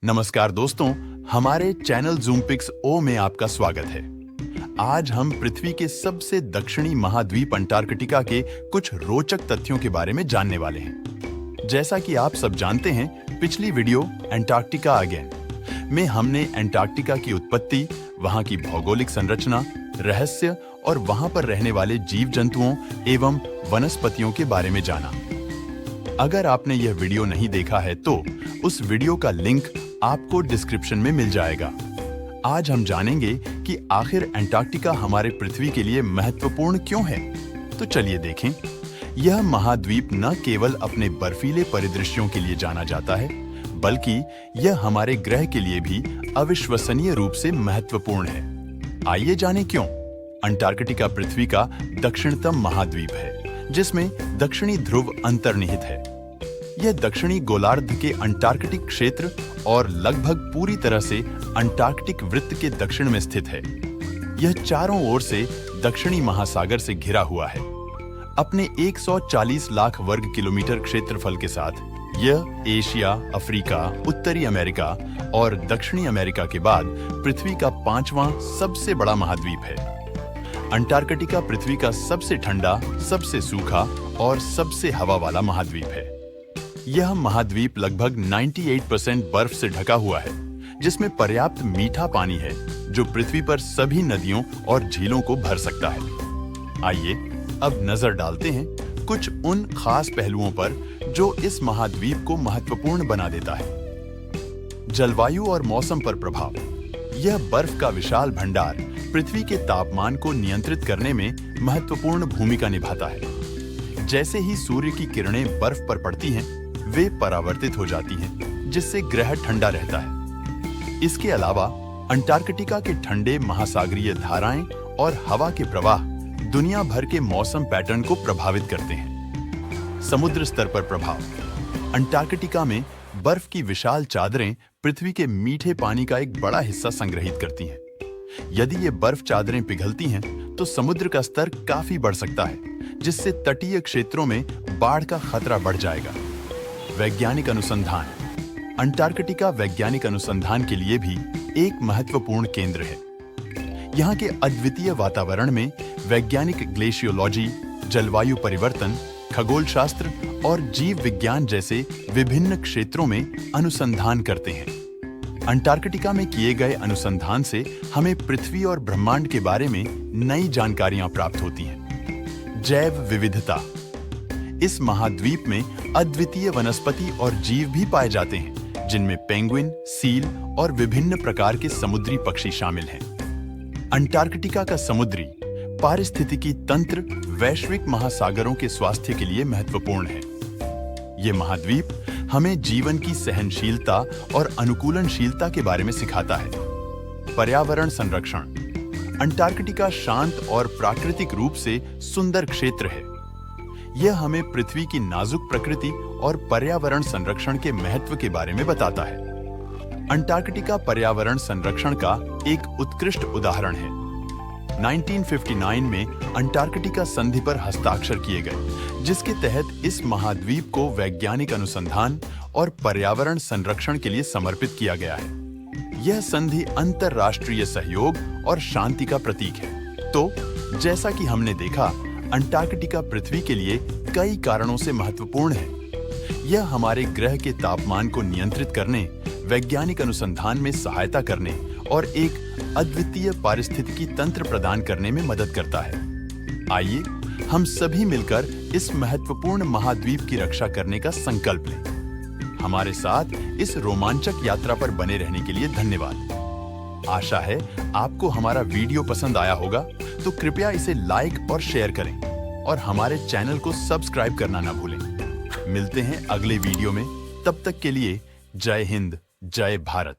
नमस्कार दोस्तों, हमारे चैनल ज़ूम पिक्स ओ में आपका स्वागत है। आज हम पृथ्वी के सबसे दक्षिणी महाद्वीप अंटार्कटिका के कुछ रोचक तथ्यों के बारे में जानने वाले हैं। जैसा कि आप सब जानते हैं, पिछली वीडियो अंटार्कटिका अगेन में हमने अंटार्कटिका की उत्पत्ति, वहां की भौगोलिक संरचना, रहस्य और वहां पर रहने वाले जीव जंतुओं एवं वनस्पतियों के बारे में जाना। अगर आपने यह वीडियो नहीं देखा है तो उस वीडियो का लिंक आपको डिस्क्रिप्शन में मिल जाएगा। आज हम जानेंगे कि आखिर अंटार्कटिका हमारे पृथ्वी के लिए महत्वपूर्ण क्यों है। तो चलिए देखें। यह महाद्वीप न केवल अपने बर्फीले परिदृश्यों के लिए जाना जाता है, बल्कि यह हमारे ग्रह के लिए भी अविश्वसनीय रूप से महत्वपूर्ण है। आइए जानें क्यों। अंटार्कटिका पृथ्वी का दक्षिणतम महाद्वीप है, जिसमें दक्षिणी ध्रुव अंतर्निहित है। यह दक्षिणी गोलार्ध के अंटार्कटिक क्षेत्र और लगभग पूरी तरह से अंटार्कटिक वृत्त के दक्षिण में स्थित है। यह चारों ओर से दक्षिणी महासागर से घिरा हुआ है। अपने 140 लाख वर्ग किलोमीटर क्षेत्रफल के साथ यह एशिया, अफ्रीका, उत्तरी अमेरिका और दक्षिणी अमेरिका के बाद पृथ्वी का 5वां सबसे बड़ा महाद्वीप है। अंटार्कटिका पृथ्वी का सबसे ठंडा, सबसे सूखा और सबसे हवा वाला महाद्वीप है। यह महाद्वीप लगभग 98% बर्फ से ढका हुआ है, जिसमें पर्याप्त मीठा पानी है जो पृथ्वी पर सभी नदियों और झीलों को भर सकता है। आइए अब नजर डालते हैं कुछ उन खास पहलुओं पर जो इस महाद्वीप को महत्वपूर्ण बना देता है। जलवायु और मौसम पर प्रभाव। यह बर्फ का विशाल भंडार पृथ्वी के तापमान को नियंत्रित करने में महत्वपूर्ण भूमिका निभाता है। जैसे ही सूर्य की किरणें बर्फ पर पड़ती हैं, वे परावर्तित हो जाती हैं, जिससे ग्रह ठंडा रहता है। इसके अलावा अंटार्कटिका के ठंडे महासागरीय धाराएं और हवा के प्रवाह दुनिया भर के मौसम पैटर्न को प्रभावित करते हैं। समुद्र स्तर पर प्रभाव। अंटार्कटिका में बर्फ की विशाल चादरें पृथ्वी के मीठे पानी का एक बड़ा हिस्सा संग्रहित करती हैं। यदि ये बर्फ चादरें पिघलती हैं, तो समुद्र का स्तर काफी बढ़ सकता है, जिससे तटीय क्षेत्रों में बाढ़ का खतरा बढ़ जाएगा। वैज्ञानिक अनुसंधान। अंटार्कटिका वैज्ञानिक अनुसंधान के लिए भी एक महत्वपूर्ण केंद्र है। यहाँ के अद्वितीय वातावरण में वैज्ञानिक ग्लेशियोलॉजी, जलवायु परिवर्तन, खगोलशास्त्र और जीव विज्ञान जैसे विभिन्न क्षेत्रों में अनुसंधान करते हैं। अंटार्कटिका में किए गए अनुसंधान से हमें पृथ्वी और ब्रह्मांड के बारे में नई जानकारियां प्राप्त होती हैं। जैव विविधता। इस महाद्वीप में अद्वितीय वनस्पति और जीव भी पाए जाते हैं, जिनमें पेंगुइन, सील और विभिन्न प्रकार के समुद्री पक्षी शामिल हैं। अंटार्कटिका का समुद्री पारिस्थितिकी तंत्र वैश्विक महासागरों के स्वास्थ्य के लिए महत्वपूर्ण है। ये महाद्वीप हमें जीवन की सहनशीलता और अनुकूलनशीलता के बारे में सिखाता है। पर्यावरण संरक्षण। अंटार्कटिका शांत और प्राकृतिक रूप से सुंदर क्षेत्र है। यह हमें पृथ्वी की नाजुक प्रकृति और पर्यावरण संरक्षण के महत्व के बारे में बताता है। अंटार्कटिका पर्यावरण संरक्षण का एक उत्कृष्ट उदाहरण है। 1959 में अंटार्कटिका संधि पर हस्ताक्षर किए गए, जिसके तहत इस महाद्वीप को वैज्ञानिक अनुसंधान और पर्यावरण संरक्षण के लिए समर्पित किया गया है। यह संधि अंतरराष्ट्रीय सहयोग और शांति का प्रतीक है। तो जैसा कि हमने देखा, अंटार्कटिका पृथ्वी के लिए कई कारणों से महत्वपूर्ण है। यह हमारे ग्रह के तापमान को नियंत्रित करने, वैज्ञानिक अनुसंधान में सहायता करने और एक अद्वितीय पारिस्थितिकी तंत्र प्रदान करने में मदद करता है। आइए हम सभी मिलकर इस महत्वपूर्ण महाद्वीप की रक्षा करने का संकल्प लें। हमारे साथ इस रोमांचक यात्रा पर बने रहने के लिए धन्यवाद। आशा है आपको हमारा वीडियो पसंद आया होगा, तो कृपया इसे लाइक और शेयर करें और हमारे चैनल को सब्सक्राइब करना ना भूलें। मिलते हैं अगले वीडियो में। तब तक के लिए जय हिंद, जय भारत।